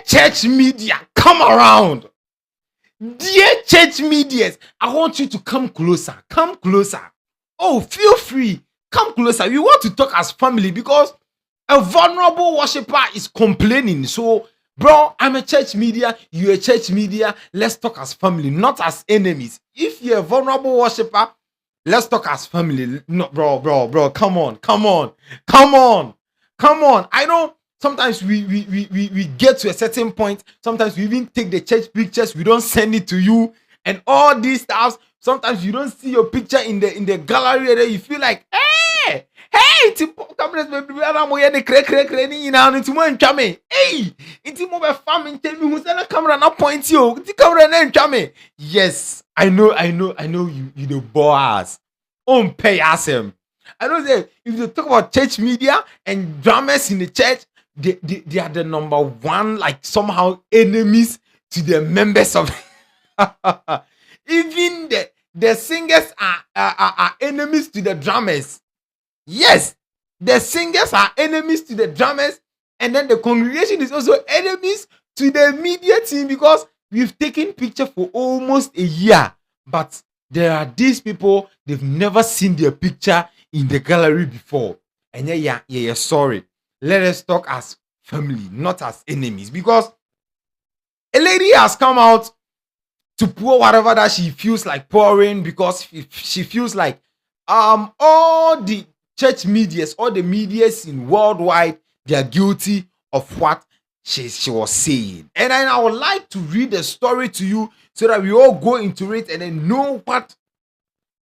church media, come around. Dear church medias, I want you to come closer. Come closer. Oh, feel free. Come closer. We want to talk as family because a vulnerable worshiper is complaining. So, bro, I'm a church media. You're a church media. Let's talk as family, not as enemies. If you're a vulnerable worshiper, let's talk as family. No, bro. Come on. I know sometimes we get to a certain point. Sometimes we even take the church pictures, we don't send it to you, and all these stuff. Sometimes you don't see your picture in the gallery, and then you feel like, hey, it's cameras baby, I'm here the crack ni na into mo ntwa me. Hey, it's mo be fam tell me who say na camera na point you. The camera na ntwa me. Yes, I know you the boss. Pay asem. I don't say if you talk about church media and dramas in the church, they are the number one, like somehow enemies to the members of even the singers are enemies to the drummers. Yes, the singers are enemies to the drummers, and then the congregation is also enemies to the media team because we've taken picture for almost a year, but there are these people, they've never seen their picture in the gallery before. And yeah, sorry. Let us talk as family, not as enemies. Because a lady has come out to pour whatever that she feels like pouring because she feels like all the church medias, all the medias in worldwide, they are guilty of what she was saying. And then I would like to read the story to you so that we all go into it and then know what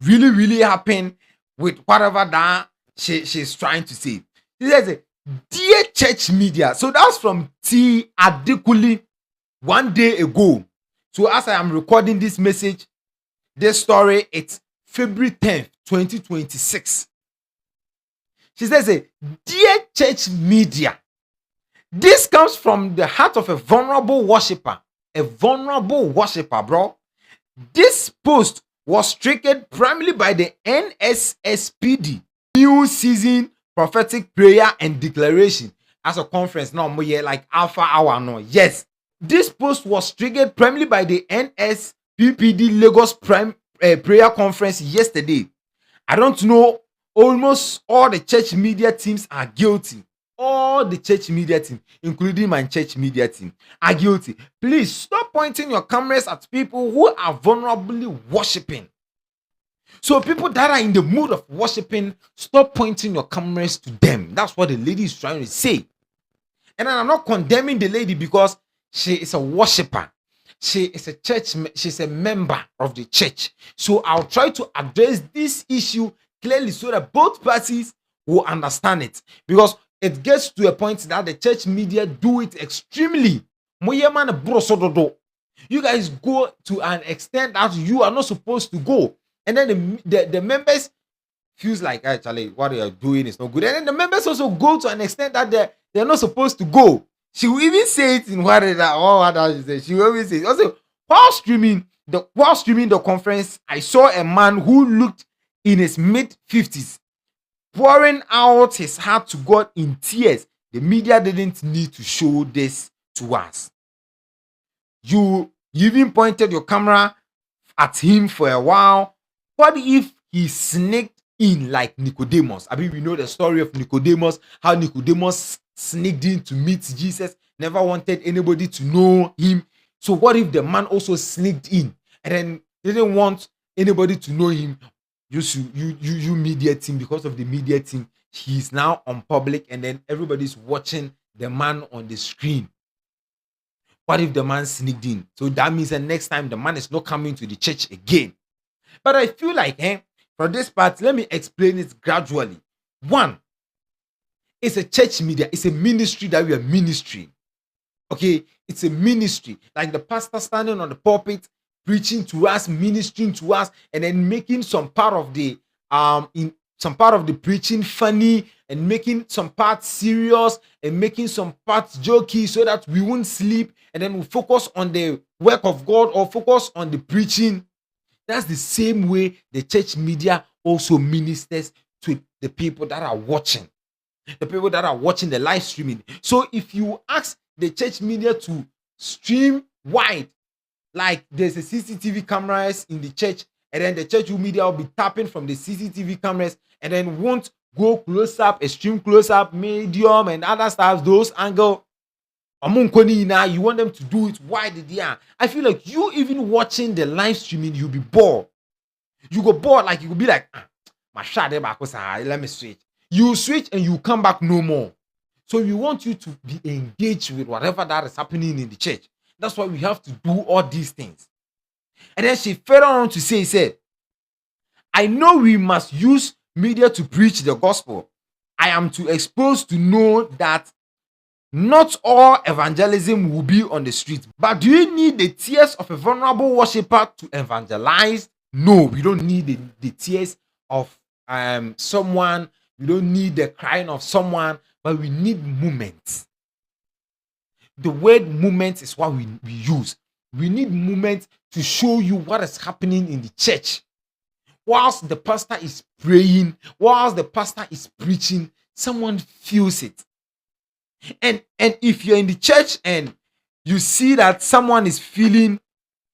really happened with whatever that she's trying to say. She says, dear church media. So that's from T. Adekuli 1 day ago. So as I am recording this message, this story, it's February 10th, 2026. She says, dear church media, this comes from the heart of a vulnerable worshiper. A vulnerable worshiper, bro. This post was triggered primarily by the NSSPD New Season Prophetic Prayer and Declaration as a conference. Now, like Alpha Hour. No, yes. This post was triggered primarily by the NSPPD Lagos Prayer Conference yesterday. I don't know. Almost all the church media teams are guilty. All the church media team, including my church media team, are guilty. Please stop pointing your cameras at people who are vulnerably worshiping. So people that are in the mood of worshiping, stop pointing your cameras to them. That's what the lady is trying to say. And I'm not condemning the lady because she is a worshiper. She is a church, she's a member of the church. So I'll try to address this issue clearly so that both parties will understand it. Because it gets to a point that the church media do it extremely. You guys go to an extent that you are not supposed to go. And then the members feels like, actually, what they are doing is not good. And then the members also go to an extent that they're not supposed to go. She will even say it in what she will always say. Also, while streaming the conference, I saw a man who looked in his mid-50s pouring out his heart to God in tears. The media didn't need to show this to us. You even pointed your camera at him for a while. What if he sneaked in like Nicodemus? I mean, we know the story of Nicodemus, how Nicodemus sneaked in to meet Jesus, never wanted anybody to know him. So what if the man also sneaked in and then didn't want anybody to know him? You media team, because of the media team, he's now on public and then everybody's watching the man on the screen. What if the man sneaked in? So that means that next time the man is not coming to the church again. But I feel like, for this part, let me explain it gradually. One, it's a church media. It's a ministry that we are ministering. Okay, it's a ministry. Like the pastor standing on the pulpit, preaching to us, ministering to us, and then making some part of the preaching funny, and making some parts serious, and making some parts jokey, so that we won't sleep, and then we focus on the work of God or focus on the preaching. That's the same way the church media also ministers to the people that are watching, the people that are watching the live streaming. So if you ask the church media to stream wide. Like there's a CCTV cameras in the church, and then the church media will be tapping from the CCTV cameras, and then won't go close up, extreme close up, medium, and other stuff. Those angle. You want them to do it wide there. I feel like you even watching the live streaming, you'll be bored. You go bored, like you will be like, my shot back, let me switch. You switch and you come back no more. So we want you to be engaged with whatever that is happening in the church. That's why we have to do all these things. And then she further on to say, said, I know we must use media to preach the gospel. I am too exposed to know that not all evangelism will be on the street. But do you need the tears of a vulnerable worshiper to evangelize? No, we don't need the tears of someone. We don't need the crying of someone, but we need movement. The word movement is what we use. We need movement to show you what is happening in the church. Whilst the pastor is praying, whilst the pastor is preaching, someone feels it. And if you're in the church and you see that someone is feeling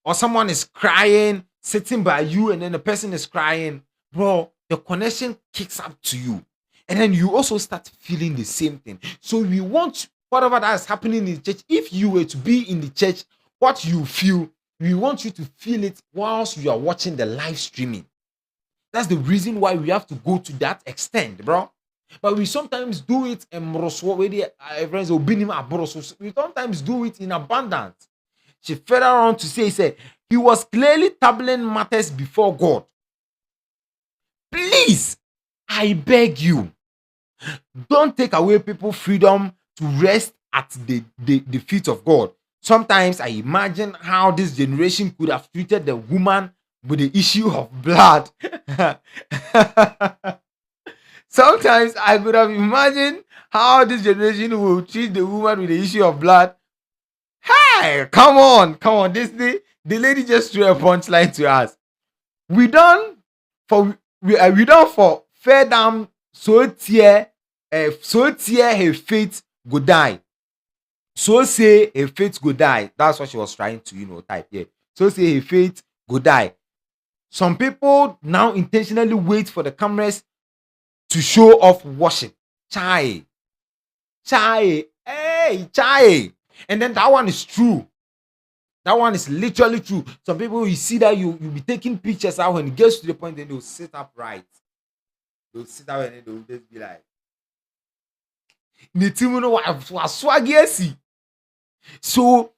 or someone is crying, sitting by you, and then the person is crying, bro, the connection kicks up to you. And then you also start feeling the same thing. So we want whatever that is happening in the church. If you were to be in the church, what you feel, we want you to feel it whilst you are watching the live streaming. That's the reason why we have to go to that extent, bro. But we sometimes do it in friends. We sometimes do it in abundance. She further on to say, he was clearly tabling matters before God. Please, I beg you, don't take away people's freedom to rest at the feet of God. Sometimes I imagine how this generation could have treated the woman with the issue of blood. Sometimes I could have imagined how this generation will treat the woman with the issue of blood. Hey, come on. The lady just threw a punchline to us. We done for fair down so tear her faith go die. So say her faith go die. That's what she was trying to type here. So say her faith go die. Some people now intentionally wait for the cameras to show off worship. Chai. Hey, chai. And then that one is true. That one is literally true. Some people, you see that you'll be taking pictures out when it gets to the point, then they'll sit up right. They'll sit out and then they'll just be like, so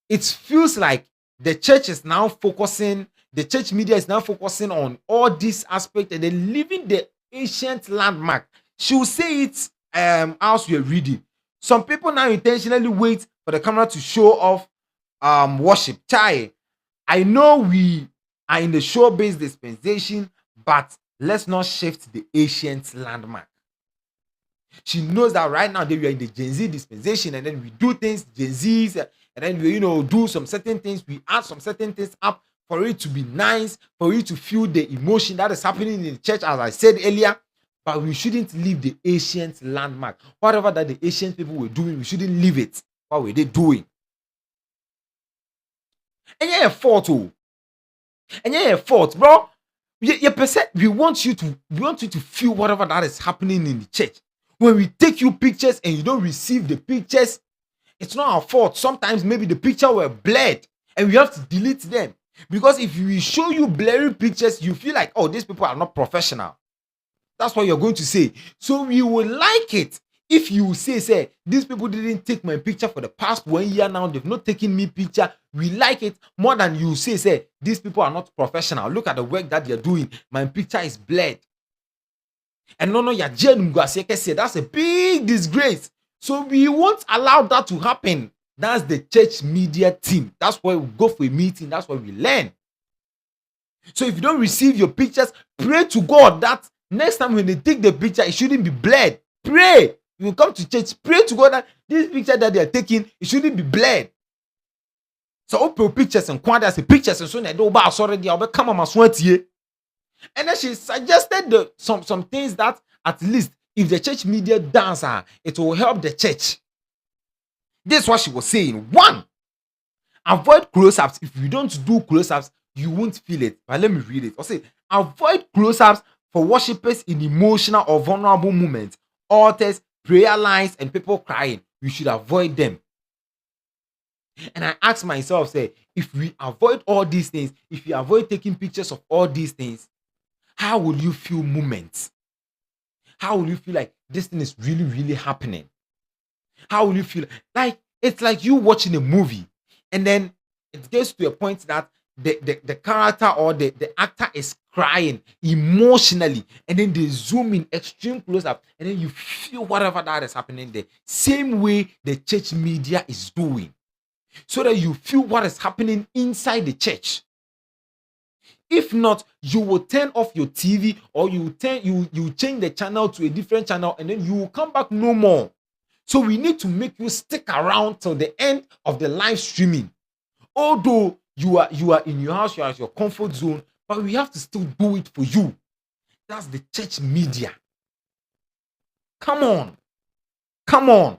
it feels like the church is now focusing, the church media is now focusing on all these aspects and then leaving the ancient landmark. She will say it as we are reading. Some people now intentionally wait for the camera to show off worship. Chai, I know we are in the show-based dispensation, but let's not shift the ancient landmark. She knows that right now we are in the Gen Z dispensation, and then we do things Gen Z's, and then we do some certain things. We add some certain things up for it to be nice, for you to feel the emotion that is happening in the church, as I said earlier. But we shouldn't leave the ancient landmark. Whatever that the ancient people were doing, we shouldn't leave it. What were they doing? And yeah, fault, bro. We want you to feel whatever that is happening in the church. When we take you pictures and you don't receive the pictures, it's not our fault. Sometimes maybe the picture were blurred and we have to delete them. Because if we show you blurry pictures, you feel like, oh, these people are not professional. That's what you're going to say. So we will like it if you say, these people didn't take my picture for the past 1 year now. They've not taken me picture. We like it more than you say, these people are not professional. Look at the work that they're doing. My picture is blurred. And that's a big disgrace. So we won't allow that to happen. That's the church media team. That's why we go for a meeting. That's why we learn. So if you don't receive your pictures, pray to God that next time when they take the picture, it shouldn't be blurred. Pray. You come to church, pray to God that this picture that they are taking, it shouldn't be blurred. So open pictures and quite as pictures and so they do already. I'll come on my sweat here. And then she suggested some things that at least if the church media does, it will help the church. This is what she was saying. 1, avoid close-ups. If you don't do close-ups, you won't feel it. But let me read it. I'll say, avoid close-ups for worshippers in emotional or vulnerable moments, altars, prayer lines, and people crying. You should avoid them. And I ask myself, say, if we avoid all these things, if you avoid taking pictures of all these things, how will you feel moments? How will you feel like this thing is really, really happening? How will you feel? Like it's like you watching a movie, and then it gets to a point that the character or the actor is crying emotionally, and then they zoom in extreme close up, and then you feel whatever that is happening there. Same way the church media is doing, so that you feel what is happening inside the church. If not, you will turn off your TV, or you change the channel to a different channel, and then you will come back no more. So we need to make you stick around till the end of the live streaming. Although you are in your house, you are at your comfort zone, but we have to still do it for you. That's the church media. Come on.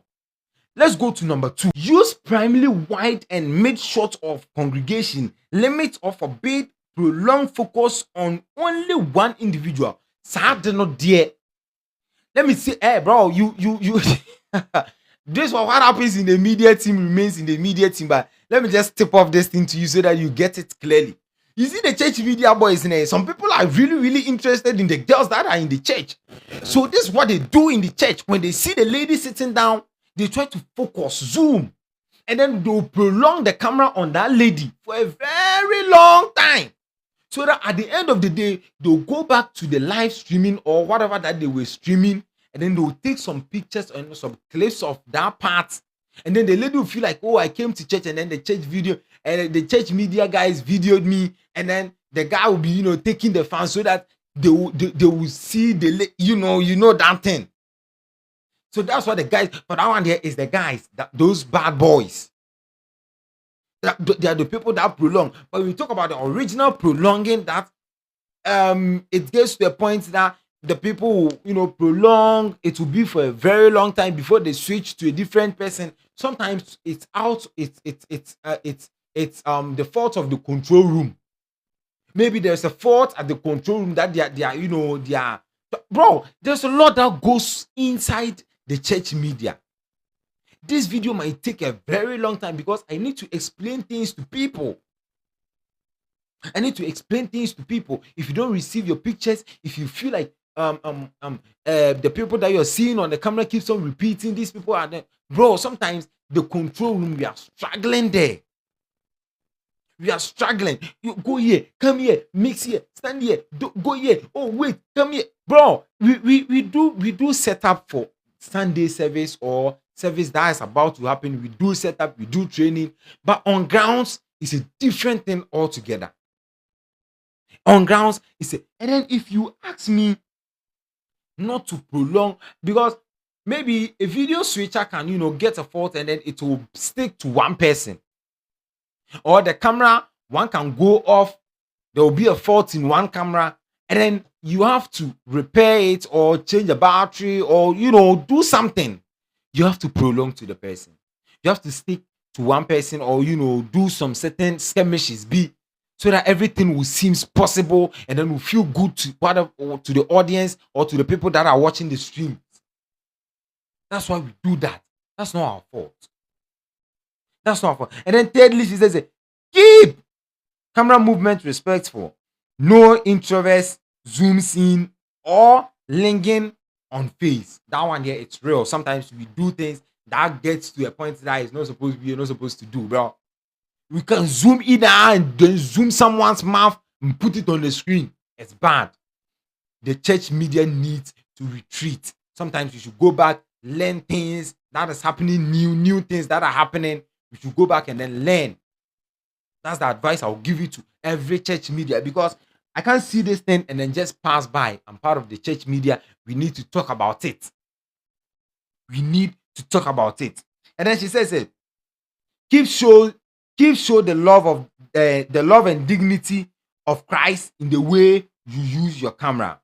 Let's go to number 2. Use primarily wide and mid-shot of congregation. Limit or forbid prolonged focus on only one individual. Sad not there. Let me say, hey, bro, you this is what happens in the media team remains in the media team. But let me just tip off this thing to you so that you get it clearly. You see, the church media boys in there, some people are really, really interested in the girls that are in the church. So this is what they do in the church. When they see the lady sitting down, they try to focus, zoom, and then they'll prolong the camera on that lady for a very long time, so that at the end of the day, they'll go back to the live streaming or whatever that they were streaming, and then they'll take some pictures and some clips of that part, and then the lady will feel like, oh, I came to church, and then the church video and the church media guys videoed me, and then the guy will be, taking the fans so that they will see that thing. So that's what the guys, but that one there is the guys, those bad boys. They are the people that prolong. But when we talk about the original prolonging, that it gets to the point that the people will, prolong. It will be for a very long time before they switch to a different person. Sometimes it's the fault of the control room. Maybe there's a fault at the control room that they are. Bro, there's a lot that goes inside the church media. This video might take a very long time because I need to explain things to people. If you don't receive your pictures, if you feel like the people that you're seeing on the camera keeps on repeating, these people are there. Bro, sometimes the control room, we are struggling there. We are struggling. You go here, come here, mix here, stand here, go here. Oh wait, come here, bro. We do set up for Sunday service or service that is about to happen. We do set up, we do training, but on grounds it's a different thing altogether. On grounds, and then if you ask me not to prolong, because maybe a video switcher can get a fault and then it will stick to one person, or the camera one can go off, there will be a fault in one camera, and then you have to repair it or change the battery or do something. You have to prolong to the person. You have to stick to one person, or do some certain skirmishes, so that everything will seem possible, and then will feel good to the audience or to the people that are watching the stream. That's why we do that. That's not our fault. And then thirdly, she says, keep camera movement respectful. No introverts, zooms in, or lingering on face. That one here, it's real. Sometimes we do things that gets to a point that is not supposed to be, you're not supposed to do, bro. We can zoom in and then zoom someone's mouth and put it on the screen. It's bad. The church media needs to retreat. Sometimes you should go back, learn things that is happening, new things that are happening. We should go back and then learn. That's the advice I'll give you to every church media, because I can't see this thing and then just pass by. I'm part of the church media. We need to talk about it. And then she says, keep show the love and dignity of Christ in the way you use your camera.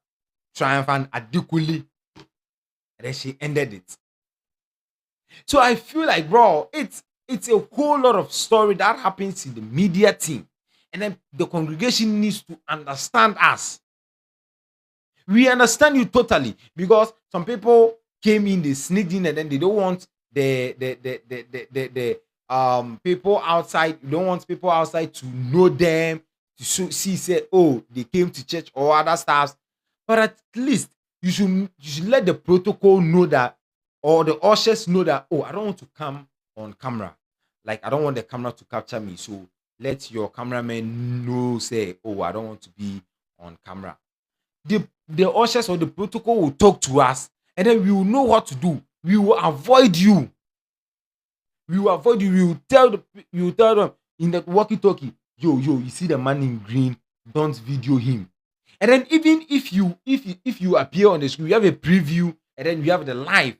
Triumphant adequately. And then she ended it. So I feel like, bro, it's It's a whole lot of story that happens in the media team. And then the congregation needs to understand us. We understand you totally, because some people came in, they sneaked in, and then they don't want the people outside. You don't want people outside to know them, to see say, oh, they came to church or other stuff. But at least you should let the protocol know that, or the ushers know that, oh, I don't want to come on camera. Like, I don't want the camera to capture me. So let your cameraman know, say, oh, I don't want to be on camera. The ushers or the protocol will talk to us, and then we will know what to do. We will avoid you. We will avoid you. We will tell them in the walkie-talkie, yo, you see the man in green, don't video him. And then even if you appear on the screen, you have a preview, and then you have the live.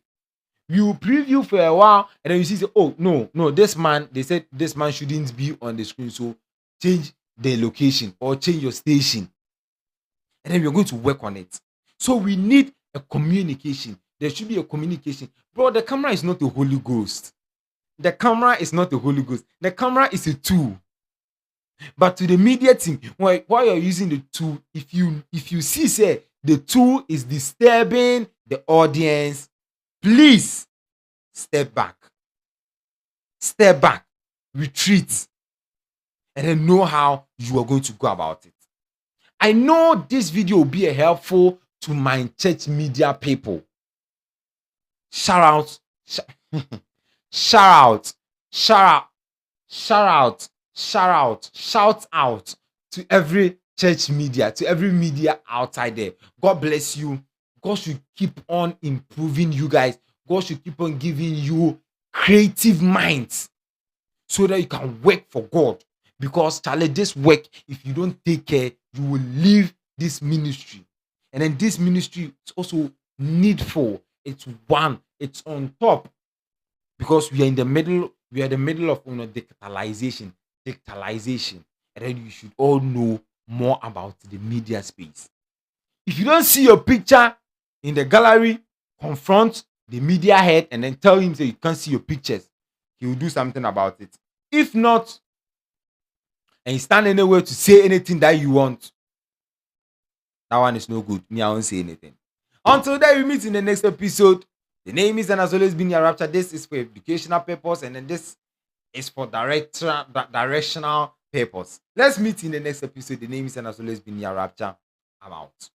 You preview for a while, and then you see, say, oh, no, this man, they said this man shouldn't be on the screen, so change the location or change your station, and then we're going to work on it. So we need a communication. There should be a communication. Bro, the camera is not the Holy Ghost. The camera is not the Holy Ghost. The camera is a tool. But to the media team, while you're using the tool, if you see, say, the tool is disturbing the audience, please step back. Step back. Retreat. And then know how you are going to go about it. I know this video will be helpful to my church media people. Shout out, shout out to every church media, to every media outside there. God bless you. God should keep on improving you guys. God should keep on giving you creative minds so that you can work for God. Because, Charlie, this work, if you don't take care, you will leave this ministry. And then this ministry is also needful. It's on top. Because we are the middle of digitalization. And then you should all know more about the media space. If you don't see your picture in the gallery, confront the media head and then tell him that you can't see your pictures. He will do something about it. If not, and you stand anywhere to say anything that you want, that one is no good. Me, I won't say anything. Until then, we meet in the next episode. The name is, and has always been, Your Rapture. This is for educational purpose, and then this is for directional purpose. Let's meet in the next episode. The name is, and has always been, Your Rapture. I'm out.